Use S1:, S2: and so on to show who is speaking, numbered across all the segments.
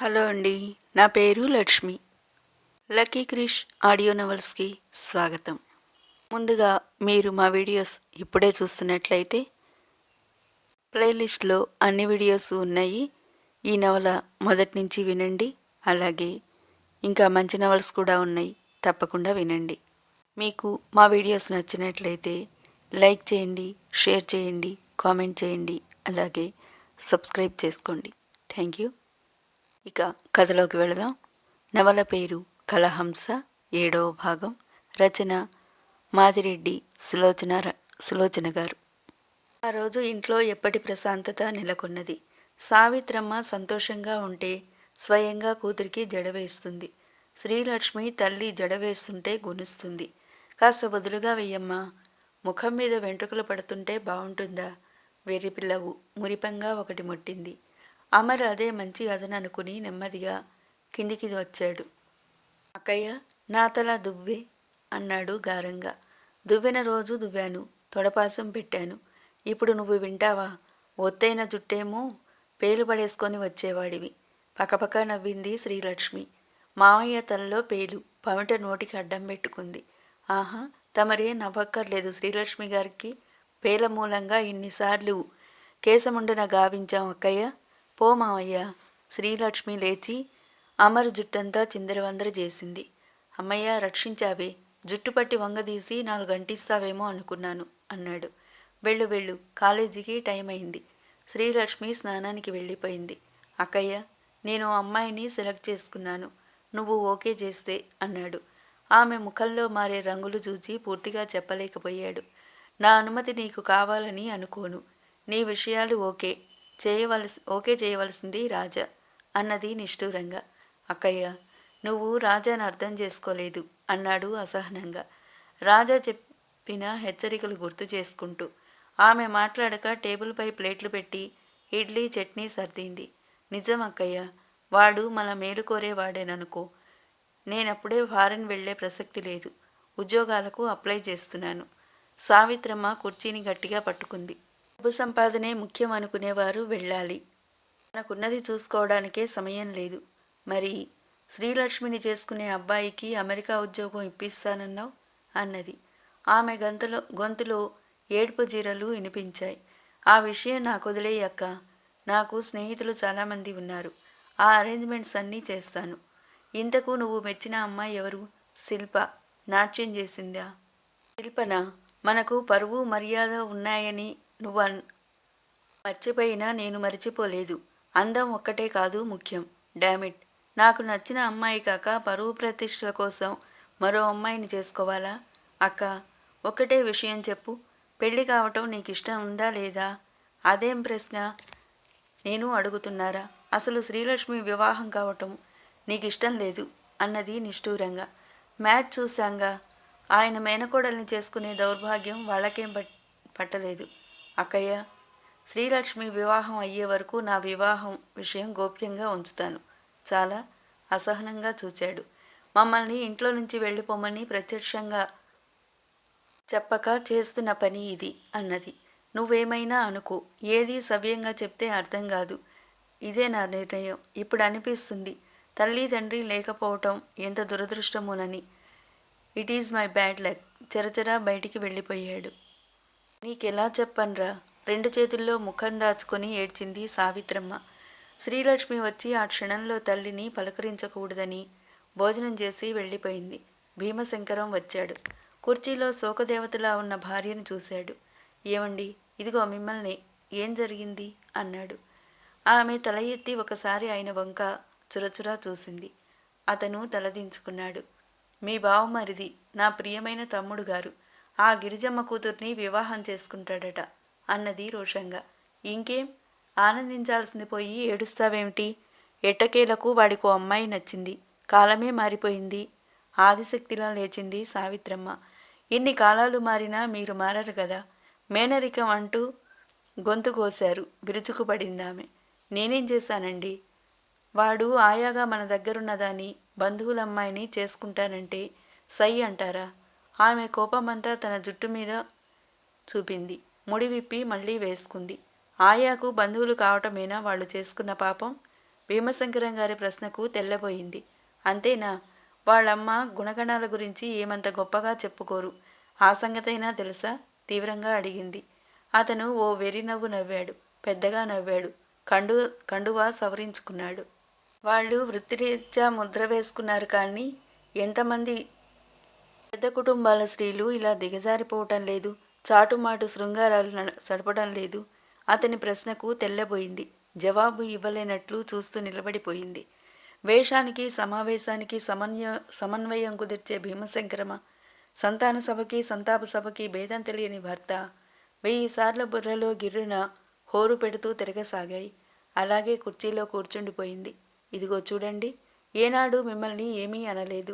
S1: Hello అండి. నా పేరు లక్ష్మి. లక్కీ క్రిష్ ఆడియో నవల్స్కి స్వాగతం. ముందుగా మీరు మా వీడియోస్ ఇప్పుడే చూస్తున్నట్లయితే ప్లేలిస్ట్లో అన్ని వీడియోస్ ఉన్నాయి. ఈ నవల మొదటి నుంచి వినండి. అలాగే ఇంకా మంచి నవల్స్ కూడా ఉన్నాయి, తప్పకుండా వినండి. మీకు మా వీడియోస్ నచ్చినట్లయితే లైక్ చేయండి, షేర్ చేయండి, కామెంట్ చేయండి, అలాగే సబ్స్క్రైబ్ చేసుకోండి. Thank you. ఇక కథలోకి వెళదాం. నవల పేరు కలహంస, 7వ భాగం. రచన మాదిరెడ్డి సులోచన గారు. ఆ రోజు ఇంట్లో ఎప్పటి ప్రశాంతత నెలకొన్నది. సావిత్రమ్మ సంతోషంగా ఉంటే స్వయంగా కూతురికి జడవేస్తుంది. శ్రీలక్ష్మి తల్లి జడవేస్తుంటే గునుస్తుంది. కాస్త వదులుగా వెయ్యమ్మా, ముఖం మీద వెంట్రుకలు పడుతుంటే బాగుంటుందా? వెర్రిపిల్లవు మురిపంగా ఒకటి ముట్టింది. అమర్ అదే మంచి అదననుకుని నెమ్మదిగా కిందికి వచ్చాడు. అక్కయ్య, నా తల దువ్వే అన్నాడు గారంగా. దువ్వెన రోజు దువ్వాను, తొడపాసం పెట్టాను. ఇప్పుడు నువ్వు వింటావా? ఒత్తైన జుట్టేమో పేలు పడేసుకొని వచ్చేవాడివి. పకపక నవ్వింది శ్రీలక్ష్మి. మామయ్య తలలో పేలు పమిట నోటికి అడ్డం పెట్టుకుంది. ఆహా, తమరే నవ్వక్కర్లేదు శ్రీలక్ష్మి గారికి. పేల మూలంగా ఇన్నిసార్లు కేశముండన గావించాం అక్కయ్య. పో మావయ్య. శ్రీలక్ష్మి లేచి అమరు జుట్టంతా చిందరవందర చేసింది. అమ్మయ్య, రక్షించావే. జుట్టు పట్టి వంగదీసి 4 గంటిస్తావేమో అనుకున్నాను అన్నాడు. వెళ్ళు వెళ్ళు, కాలేజీకి టైం అయింది. శ్రీలక్ష్మి స్నానానికి వెళ్ళిపోయింది. అక్కయ్య, నేను అమ్మాయిని సెలెక్ట్ చేసుకున్నాను, నువ్వు ఓకే చేస్తే అన్నాడు. ఆమె ముఖంలో మారే రంగులు చూచి పూర్తిగా చెప్పలేకపోయాడు. నా అనుమతి నీకు కావాలని అనుకోను. నీ విషయాలు ఓకే చేయవలసింది రాజా అన్నది నిష్ఠూరంగా. అక్కయ్య, నువ్వు రాజాను అర్థం చేసుకోలేదు అన్నాడు అసహనంగా, రాజా చెప్పిన హెచ్చరికలు గుర్తు చేసుకుంటూ. ఆమె మాట్లాడక టేబుల్పై ప్లేట్లు పెట్టి ఇడ్లీ చట్నీ సర్దింది. నిజం అక్కయ్య, వాడు మన మేలు కోరేవాడేననుకో. నేనప్పుడే ఫారెన్ వెళ్లే ప్రసక్తి లేదు. ఉద్యోగాలకు అప్లై చేస్తున్నాను. సావిత్రమ్మ కుర్చీని గట్టిగా పట్టుకుంది. డబ్బు సంపాదనే ముఖ్యం అనుకునేవారు వెళ్ళాలి. మనకున్నది చూసుకోవడానికే సమయం లేదు. మరి శ్రీలక్ష్మిని చేసుకునే అబ్బాయికి అమెరికా ఉద్యోగం ఇప్పిస్తానన్నావు అన్నది. ఆమె గొంతులో ఏడుపు జీరలు వినిపించాయి. ఆ విషయం నాకు వదిలేయి అక్క. నాకు స్నేహితులు చాలామంది ఉన్నారు. ఆ అరేంజ్మెంట్స్ అన్నీ చేస్తాను. ఇంతకు నువ్వు మెచ్చిన అమ్మాయి ఎవరు? శిల్ప. నాట్యం చేసిందా? శిల్పనా? మనకు పరువు మర్యాద ఉన్నాయని నువ్వు మర్చిపోయినా నేను మర్చిపోలేదు. అందం ఒక్కటే కాదు ముఖ్యం. డామిట్, నాకు నచ్చిన అమ్మాయి కాక పరువు ప్రతిష్టల కోసం మరో అమ్మాయిని చేసుకోవాలా? అక్క, ఒక్కటే విషయం చెప్పు. పెళ్లి కావటం నీకు ఇష్టం ఉందా లేదా? అదేం ప్రశ్న? నేను అడుగుతున్నారా? అసలు శ్రీలక్ష్మి వివాహం కావటం నీకు ఇష్టం లేదు అన్నది నిష్ఠూరంగా. మ్యాచ్ చూశాంగా. ఆయన మేనకోడల్ని చేసుకునే దౌర్భాగ్యం వాళ్ళకేం పట్టలేదు. అక్కయ్య, శ్రీలక్ష్మి వివాహం అయ్యే వరకు నా వివాహం విషయం గోప్యంగా ఉంచుతాను. చాలా అసహనంగా చూచాడు. మమ్మల్ని ఇంట్లో నుంచి వెళ్ళిపోమని ప్రత్యక్షంగా చెప్పక చేస్తున్న పని ఇది అన్నది. నువ్వేమైనా అనుకో, ఏది సవ్యంగా చెప్తే అర్థం కాదు. ఇదే నా నిర్ణయం. ఇప్పుడు అనిపిస్తుంది తల్లి తండ్రి లేకపోవటం ఎంత దురదృష్టమోనని. It is my bad luck. చరచరా బయటికి వెళ్ళిపోయాడు. నీకెలా చెప్పన్రా? 2 చేతుల్లో ముఖం దాచుకొని ఏడ్చింది సావిత్రమ్మ. శ్రీలక్ష్మి వచ్చి ఆ క్షణంలో తల్లిని పలకరించకూడదని భోజనం చేసి వెళ్ళిపోయింది. భీమశంకరం వచ్చాడు. కుర్చీలో శోకదేవతలా ఉన్న భార్యను చూశాడు. ఏమండి, ఇదిగో మిమ్మల్ని. ఏం జరిగింది అన్నాడు. ఆమె తల ఎత్తి ఒకసారి ఆయన వంక చురచురా చూసింది. అతను తలదించుకున్నాడు. మీ బావమరిది, నా ప్రియమైన తమ్ముడు గారు ఆ గిరిజమ్మ కూతుర్ని వివాహం చేసుకుంటాడట అన్నది రోషంగా. ఇంకేం ఆనందించాల్సింది పోయి ఏడుస్తావేమిటి? ఎట్టకేలకు వాడికో అమ్మాయి నచ్చింది. కాలమే మారిపోయింది. ఆదిశక్తిలా లేచింది సావిత్రమ్మ. ఇన్ని కాలాలు మారినా మీరు మారరు కదా. మేనరికం అంటూ గొంతు కోశారు. విరుచుకుపడిందామె. నేనేం చేశానండి? వాడు ఆయాగా మన దగ్గరున్నదాన్ని బంధువులమ్మాయిని చేసుకుంటానంటే సై అంటారా? ఆమె కోపమంతా తన జుట్టు మీద చూపింది. ముడి విప్పి మళ్ళీ వేసుకుంది. ఆయాకు బంధువులు కావటమేనా వాళ్ళు చేసుకున్న పాపం? భీమశంకరం గారి ప్రశ్నకు తెల్లబోయింది. అంతేనా? వాళ్ళమ్మ గుణగణాల గురించి ఏమంత గొప్పగా చెప్పుకోరు. ఆ సంగతైనా తెలుసా? తీవ్రంగా అడిగింది. అతను ఓ వెర్రి నవ్వు నవ్వాడు. పెద్దగా నవ్వాడు. కండువా సవరించుకున్నాడు. వాళ్ళు వృత్తిరీత్యా ముద్ర వేసుకున్నారు. కానీ ఎంతమంది పెద్ద కుటుంబాల స్త్రీలు ఇలా దిగజారిపోవటం లేదు, చాటుమాటు శృంగారాలు సడపడం లేదు. అతని ప్రశ్నకు తెల్లబోయింది. జవాబు ఇవ్వలేనట్లు చూస్తూ నిలబడిపోయింది. వేషానికి సమావేశానికి సమన్వయం కుదిర్చే భీమశంకరమ, సంతాన సభకి సంతాప సభకి భేదం తెలియని భర్త 1000 సార్ల బుర్రలో గిర్రున హోరు పెడుతూ తిరగసాగాయి. అలాగే కుర్చీలో కూర్చుండిపోయింది. ఇదిగో చూడండి, ఏనాడు మిమ్మల్ని ఏమీ అనలేదు.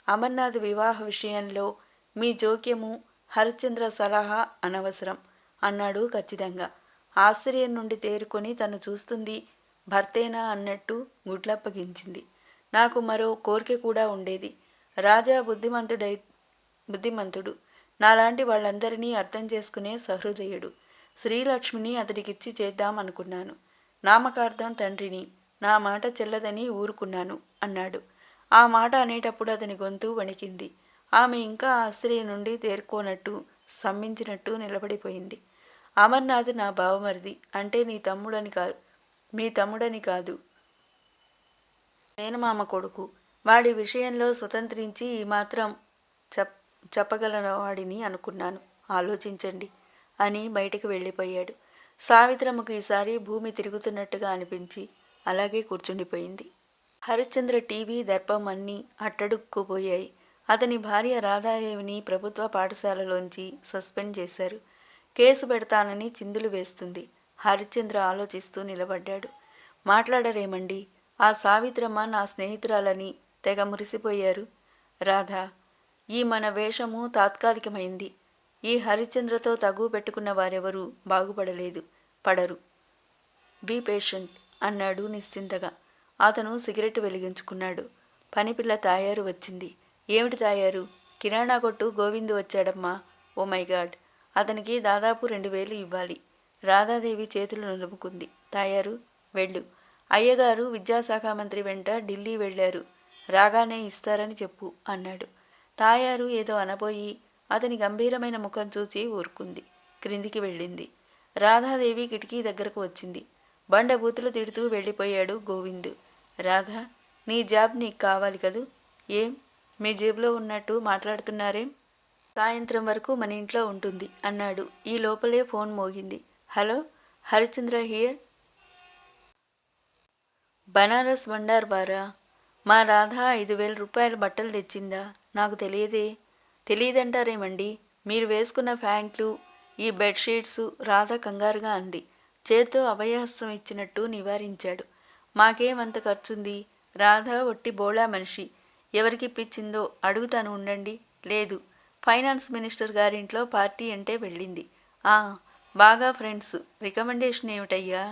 S1: అమర్నాథ్ వివాహ విషయంలో మీ జోక్యము, హరిశ్చంద్ర సలహా అనవసరం అన్నాడు ఖచ్చితంగా. ఆశ్చర్యం నుండి తేరుకొని తను చూస్తుంది భర్తేనా అన్నట్టు గుడ్లప్పగించింది. నాకు మరో కోరిక కూడా ఉండేది. రాజా బుద్ధిమంతుడు, నాలాంటి వాళ్ళందరినీ అర్థం చేసుకునే సహృదయుడు. శ్రీలక్ష్మిని అతడికిచ్చి చేద్దాం అనుకున్నాను. నామకార్థం తండ్రిని, నా మాట చెల్లదని ఊరుకున్నాను అన్నాడు. ఆ మాట అనేటప్పుడు అతని గొంతు వణికింది. ఆమె ఇంకా ఆశ్చర్యం నుండి తేరుకోనట్టు స్తంభించినట్టు నిలబడిపోయింది. అమర్నాథ్ నా బావమరిది, అంటే మీ తమ్ముడని కాదు, మేనమామ కొడుకు. వాడి విషయంలో స్వతంత్రించి ఈ మాత్రం చెప్పగలవాడిని అనుకున్నాను. ఆలోచించండి అని బయటికి వెళ్ళిపోయాడు. సావిత్రమ్మకు ఈసారి భూమి తిరుగుతున్నట్టుగా అనిపించి అలాగే కూర్చుండిపోయింది. హరిశ్చంద్ర టీవీ దర్పం అన్నీ అట్టడుక్కుపోయాయి. అతని భార్య రాధాదేవిని ప్రభుత్వ పాఠశాలలోంచి సస్పెండ్ చేశారు. కేసు పెడతానని చిందులు వేస్తుంది. హరిశ్చంద్ర ఆలోచిస్తూ నిలబడ్డాడు. మాట్లాడరేమండి? ఆ సావిత్రమ్మ నా స్నేహితురాలని తెగ మురిసిపోయారు. రాధా, ఈ మన వేషము తాత్కాలికమైంది. ఈ హరిశ్చంద్రతో తగు పెట్టుకున్న వారెవరూ బాగుపడలేదు, పడరు. బీ పేషెంట్ అన్నాడు నిశ్చింతగా. అతను సిగరెట్ వెలిగించుకున్నాడు. పనిపిల్ల తాయారు వచ్చింది. ఏమిటి తాయారు? కిరాణా కొట్టు గోవిందు వచ్చాడమ్మా. ఓ మై గాడ్, అతనికి దాదాపు 2000 ఇవ్వాలి. రాధాదేవి చేతులు నిలుపుకుంది. తాయారు, వెళ్ళు. అయ్యగారు విద్యాశాఖ మంత్రి వెంట ఢిల్లీ వెళ్ళారు. రాగానే ఇస్తారని చెప్పు అన్నాడు. తాయారు ఏదో అనబోయి అతని గంభీరమైన ముఖం చూచి ఊరుకుంది. క్రిందికి వెళ్ళింది. రాధాదేవి కిటికీ దగ్గరకు వచ్చింది. బండబూతులు తిడుతూ వెళ్ళిపోయాడు గోవిందు. రాధా, నీ జాబ్ నీకు కావాలి కదూ? ఏం మీ జేబులో ఉన్నట్టు మాట్లాడుతున్నారేం? సాయంత్రం వరకు మన ఇంట్లో ఉంటుంది అన్నాడు. ఈ లోపలే ఫోన్ మోగింది. Hello, Harishchandra here. బనారస్ బండార్ బారా? మా రాధ 5000 రూపాయల బట్టలు తెచ్చిందా? నాకు తెలియదే. తెలియదంటారేమండి? మీరు వేసుకున్న ప్యాంట్లు, ఈ బెడ్షీట్స్. రాధ కంగారుగా అంది. చేత్తో అభయహస్తం ఇచ్చినట్టు నివారించాడు. మాకేమంత ఖర్చుంది? రాధ ఒట్టి బోళా మనిషి. ఎవరికిప్పించిందో అడుగుతాను ఉండండి. లేదు, ఫైనాన్స్ మినిస్టర్ గారింట్లో పార్టీ అంటే వెళ్ళింది. బాగా ఫ్రెండ్స్. రికమెండేషన్ ఏమిటయ్యా?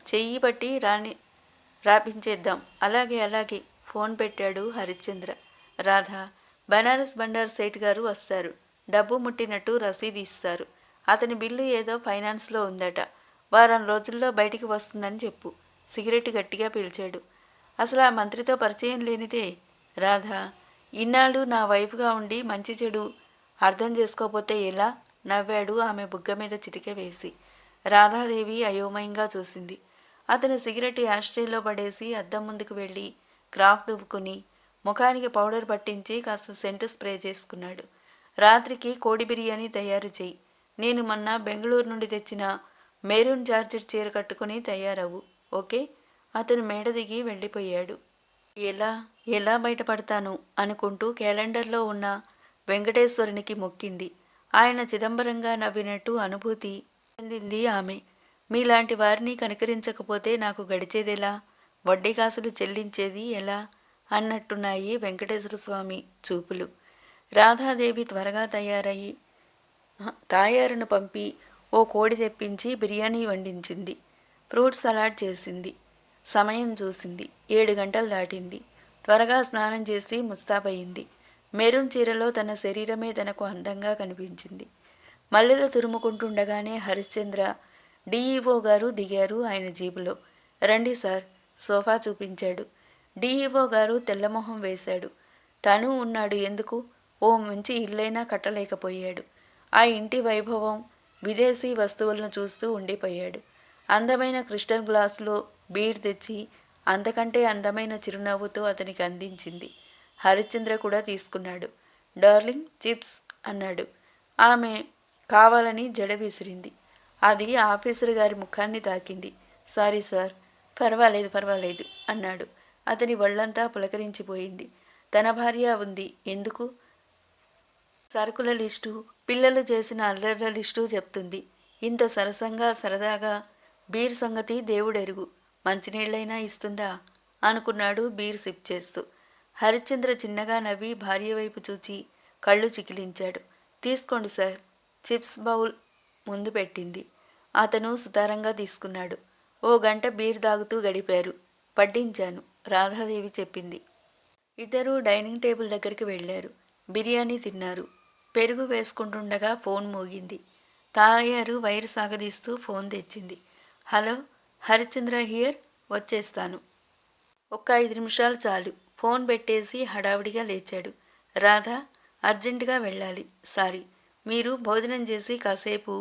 S1: చెయ్యి పట్టి రాపించేద్దాం. అలాగే ఫోన్ పెట్టాడు హరిశ్చంద్ర. రాధా, బనారస్ బండార్ సేట్ గారు వస్తారు. డబ్బు ముట్టినట్టు రసీదు ఇస్తారు. అతని బిల్లు ఏదో ఫైనాన్స్లో ఉందట. వారం రోజుల్లో బయటికి వస్తుందని చెప్పు. సిగరెట్ గట్టిగా పీల్చాడు. అసలు ఆ మంత్రితో పరిచయం లేనిదే. రాధా, ఇన్నాళ్ళు నా వైపుగా ఉండి మంచి చెడు అర్థం చేసుకోపోతే ఎలా? నవ్వాడు ఆమె బుగ్గ మీద చిటిక వేసి. రాధాదేవి అయోమయంగా చూసింది. అతను సిగరెట్ యాస్ట్రేలో పడేసి అద్దం ముందుకు వెళ్ళి క్రాఫ్ దువ్వుకుని ముఖానికి పౌడర్ పట్టించి కాస్త సెంటు స్ప్రే చేసుకున్నాడు. రాత్రికి కోడి బిర్యానీ తయారు చేయి. నేను మొన్న బెంగళూరు నుండి తెచ్చిన మెరూన్ జార్జెట్ చీర కట్టుకుని తయారవు, ఓకే? అతను మేడ దిగి వెళ్ళిపోయాడు. ఎలా బయటపడతాను అనుకుంటూ క్యాలెండర్లో ఉన్న వెంకటేశ్వరునికి మొక్కింది. ఆయన చిదంబరంగా నవ్వినట్టు అనుభూతి చెందింది ఆమె. మీలాంటి వారిని కనికరించకపోతే నాకు గడిచేదెలా? వడ్డీ కాసులు చెల్లించేది ఎలా అన్నట్టున్నాయి వెంకటేశ్వర స్వామి చూపులు. రాధాదేవి త్వరగా తయారయ్యి తాయారును పంపి ఓ కోడి తెప్పించి బిర్యానీ వండించింది. ఫ్రూట్ సలాడ్ చేసింది. సమయం చూసింది. 7 గంటలు దాటింది. త్వరగా స్నానం చేసి ముస్తాబయింది. మెరూన్ చీరలో తన శరీరమే తనకు అందంగా కనిపించింది. మల్లెలు తురుముకుంటుండగానే హరిశ్చంద్ర, డిఈఓ గారు దిగారు ఆయన జీబులో. రండి సార్, సోఫా చూపించాడు. డిఈఓ గారు తెల్లమొహం వేశాడు. తను ఉన్నాడు ఎందుకు? ఓ మంచి ఇల్లైనా కట్టలేకపోయాడు. ఆ ఇంటి వైభవం, విదేశీ వస్తువులను చూస్తూ ఉండిపోయాడు. అందమైన క్రిస్టల్ గ్లాసులో బీర్ తెచ్చి అంతకంటే అందమైన చిరునవ్వుతో అతనికి అందించింది. హరిశ్చంద్ర కూడా తీసుకున్నాడు. డార్లింగ్ చిప్స్ అన్నాడు. ఆమె కావాలని జడ విసిరింది. అది ఆఫీసర్ గారి ముఖాన్ని తాకింది. Sorry sir. పర్వాలేదు అన్నాడు. అతని ఒళ్ళంతా పులకరించిపోయింది. తన భార్య ఉంది ఎందుకు? సరుకుల లిస్టు, పిల్లలు చేసిన అల్లర్ల లిస్టు చెప్తుంది. ఇంత సరసంగా సరదాగా బీర్ సంగతి దేవుడెరుగు. మంచినీళ్ళైనా ఇస్తుందా అనుకున్నాడు బీర్ సిప్ చేస్తూ. హరిశ్చంద్ర చిన్నగా నవ్వి భార్య వైపు చూచి కళ్ళు చికిలించాడు. తీసుకోండి సార్. చిప్స్ బౌల్ ముందు పెట్టింది. అతను సుతారంగా తీసుకున్నాడు. ఓ గంట బీర్ తాగుతూ గడిపారు. పడ్డించాను, రాధాదేవి చెప్పింది. ఇద్దరూ డైనింగ్ టేబుల్ దగ్గరికి వెళ్ళారు. బిర్యానీ తిన్నారు. పెరుగు వేసుకుంటుండగా ఫోన్ మోగింది. తాయారు వైరు సాగదీస్తూ ఫోన్ తెచ్చింది. Hello, Harishchandra here. వచ్చేస్తాను. ఒక్క 5 నిమిషాలు చాలు. ఫోన్ పెట్టేసి హడావిడిగా లేచాడు. రాధా, అర్జెంటుగా వెళ్ళాలి. సారీ. మీరు భోజనం చేసి కాసేపు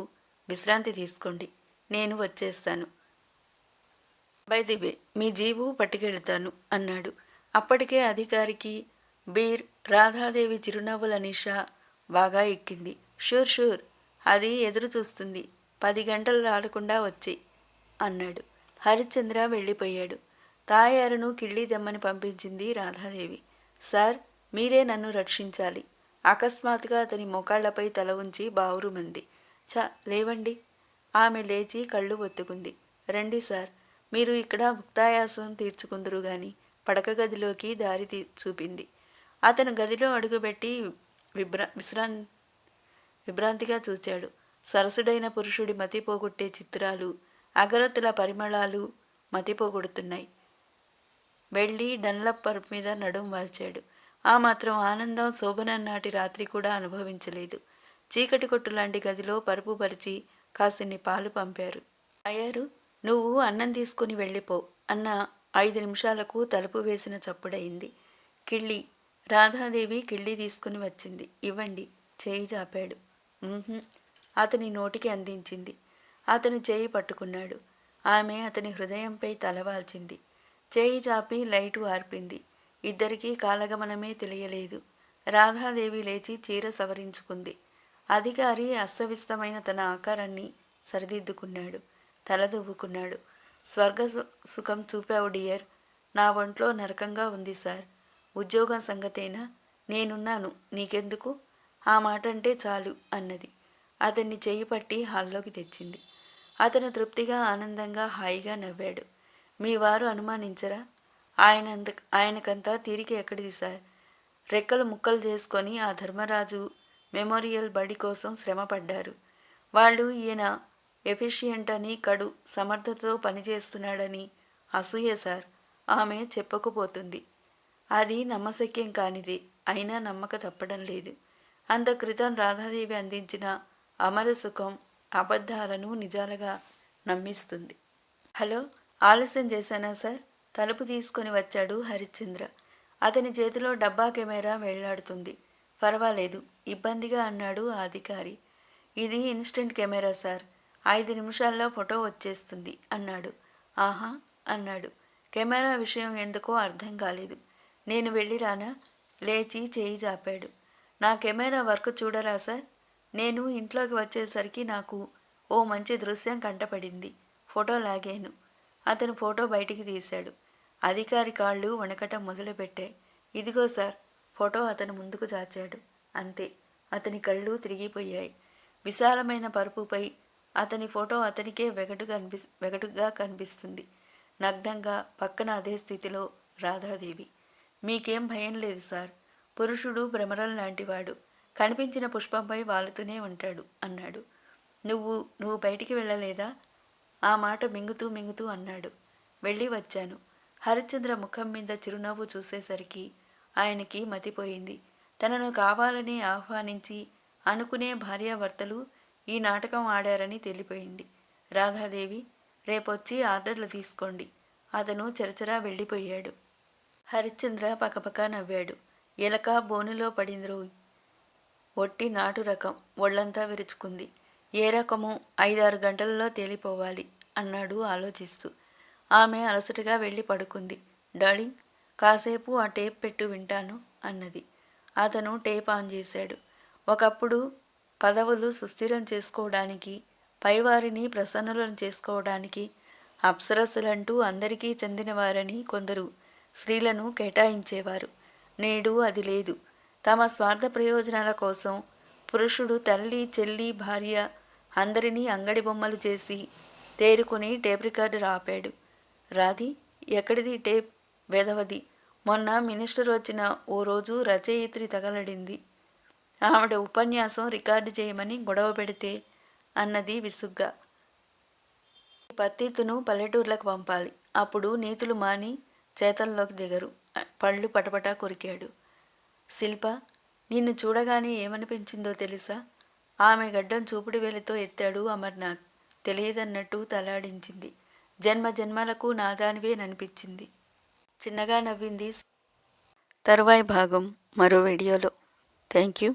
S1: విశ్రాంతి తీసుకోండి. నేను వచ్చేస్తాను. బై ది వే, మీ జీబు పట్టుకెళ్తాను అన్నాడు. అప్పటికే అధికారికి బీర్, రాధాదేవి చిరునవ్వుల నిషా బాగా ఎక్కింది. షూర్ అది ఎదురు చూస్తుంది. 10 గంటలు దాటకుండా వచ్చి అన్నాడు. హరిశ్చంద్ర వెళ్ళిపోయాడు. తాయారును కిళ్ళీ దెమ్మని పంపించింది రాధాదేవి. సార్, మీరే నన్ను రక్షించాలి. అకస్మాత్తుగా అతని మోకాళ్లపై తల ఉంచి బావురుమంది. లేవండి. ఆమె లేచి కళ్ళు ఒత్తుకుంది. రండి సార్, మీరు ఇక్కడ భుక్తాయాసం తీర్చుకుందురు గాని పడక గదిలోకి దారి చూపింది. అతను గదిలో అడుగుపెట్టి విభ్రాంతిగా చూచాడు. సరసుడైన పురుషుడి మతిపోగొట్టే చిత్రాలు, అగరత్తుల పరిమళాలు మతిపోగొడుతున్నాయి. వెళ్ళి డన్లప్ పరుపు మీద నడుం వాల్చాడు. ఆ మాత్రం ఆనందం శోభనన్నాటి రాత్రి కూడా అనుభవించలేదు. చీకటి కొట్టు లాంటి గదిలో పరుపు పరిచి కాసిన్ని పాలు పంపారు. అయ్యారు, నువ్వు అన్నం తీసుకుని వెళ్ళిపో అన్న 5 నిమిషాలకు తలుపు వేసిన చప్పుడయింది. కిళ్ళి. రాధాదేవి కిళ్ళి తీసుకుని వచ్చింది. ఇవ్వండి. చేయి చాపాడు. అతని నోటికి అందించింది. అతను చేయి పట్టుకున్నాడు. ఆమె అతని హృదయంపై తలవాల్చింది. చేయి చాపి లైటు ఆర్పింది. ఇద్దరికీ కాలగమనమే తెలియలేదు. రాధాదేవి లేచి చీర సవరించుకుంది. అధికారి అస్తవ్యస్తమైన తన ఆకారాన్ని సరిదిద్దుకున్నాడు. తల దువ్వుకున్నాడు. స్వర్గ సుఖం చూపావు డియర్. నా ఒంట్లో నరకంగా ఉంది సార్. ఉద్యోగం సంగతేనా? నేనున్నాను, నీకెందుకు? ఆ మాట అంటే చాలు అన్నది. అతన్ని చెయ్యి పట్టి హాల్లోకి తెచ్చింది. అతను తృప్తిగా, ఆనందంగా, హాయిగా నవ్వాడు. మీ వారు అనుమానించరా? ఆయనకంతా తీరిక ఎక్కడిది సార్? రెక్కలు ముక్కలు చేసుకొని ఆ ధర్మరాజు మెమోరియల్ బడి కోసం శ్రమ పడ్డారు. వాళ్ళు ఈయన ఎఫిషియంట్ అని, కడు సమర్థతతో పనిచేస్తున్నాడని అసూయ సార్. ఆమె చెప్పకపోతుంది. అది నమ్మశక్యం కానిది. అయినా నమ్మక తప్పడం లేదు. అంత క్రితం రాధాదేవి అందించిన అమర సుఖం అబద్ధాలను నిజాలుగా నమ్మిస్తుంది. హలో, ఆలస్యం చేశానా సార్? తలుపు తీసుకొని వచ్చాడు హరిశ్చంద్ర. అతని చేతిలో డబ్బా కెమెరా వేళ్లాడుతుంది. పర్వాలేదు, ఇబ్బందిగా అన్నాడు ఆ అధికారి. ఇది ఇన్స్టెంట్ కెమెరా సార్. 5 నిమిషాల్లో ఫోటో వచ్చేస్తుంది అన్నాడు. ఆహా అన్నాడు. కెమెరా విషయం ఎందుకో అర్థం కాలేదు. నేను వెళ్ళిరానా? లేచి చేయి చాపాడు. నా కెమెరా వర్క్ చూడరా సార్? నేను ఇంట్లోకి వచ్చేసరికి నాకు ఓ మంచి దృశ్యం కంటపడింది. ఫోటో లాగాను. అతను ఫోటో బయటికి తీశాడు. అధికారి కాళ్ళు వణకటం మొదలుపెట్టాయి. ఇదిగో సార్. ఫోటో అతను ముందుకు చాచాడు. అంతే. అతని కళ్ళు తిరిగిపోయాయి. విశాలమైన పరుపుపై అతని ఫోటో అతనికే వెగటుగా కనిపిస్తుంది. నగ్నంగా, పక్కన అదే స్థితిలో రాధాదేవి. మీకేం భయం లేదు సార్. పురుషుడు భ్రమరం లాంటివాడు. కనిపించిన పుష్పంపై వాలుతూనే ఉంటాడు అన్నాడు. నువ్వు బయటికి వెళ్ళలేదా? ఆ మాట మింగుతూ అన్నాడు. వెళ్ళి వచ్చాను. హరిశ్చంద్ర ముఖం మీద చిరునవ్వు చూసేసరికి ఆయనకి మతిపోయింది. తనను కావాలని ఆహ్వానించి అనుకునే భార్యాభర్తలు ఈ నాటకం ఆడారని తెలిపోయింది. రాధాదేవి, రేపొచ్చి ఆర్డర్లు తీసుకోండి. అతను చరచరా వెళ్ళిపోయాడు. హరిశ్చంద్ర పకపక నవ్వాడు. ఎలక బోనులో పడింది రోయ్. ఒట్టి నాటు రకం, ఒళ్ళంతా విరుచుకుంది. ఏ రకమో 5-6 గంటలలో తేలిపోవాలి అన్నాడు ఆలోచిస్తూ. ఆమె అలసటగా వెళ్ళి పడుకుంది. డార్లింగ్, కాసేపు ఆ టేప్ పెట్టు, వింటాను అన్నది. అతను టేప్ ఆన్ చేశాడు. ఒకప్పుడు పదవులు సుస్థిరం చేసుకోవడానికి, పైవారిని ప్రసన్నులను చేసుకోవడానికి అప్సరస్సులంటూ అందరికీ చెందినవారని కొందరు స్త్రీలను కేటాయించేవారు. నేడు అది లేదు. తమ స్వార్థ ప్రయోజనాల కోసం పురుషుడు తల్లి, చెల్లి, భార్య అందరినీ అంగడి బొమ్మలు చేసి తేరుకుని టేప్ రికార్డర్ ఆపాడు. రాధి, ఎక్కడిది టేప్? వెధవది. మొన్న మినిస్టర్ వచ్చిన ఓ రోజు రచయిత్రి తగలడింది. ఆవిడ ఉపన్యాసం రికార్డు చేయమని గొడవ పెడితే అన్నది విసుగ్గా. పత్తిత్తును పల్లెటూర్లకు పంపాలి. అప్పుడు నీతులు మాని చేతల్లోకి దిగరు. పళ్ళు పటపటా కొరికాడు. శిల్ప, నిన్ను చూడగానే ఏమనిపించిందో తెలుసా? ఆమె గడ్డం చూపుడు వేలితో ఎత్తాడు అమర్నాథ్. తెలియదన్నట్టు తలాడించింది. జన్మ జన్మలకు నాదానివే ననిపించింది. చిన్నగా నవ్వింది. తరువాయి భాగం మరో వీడియోలో. Thank you.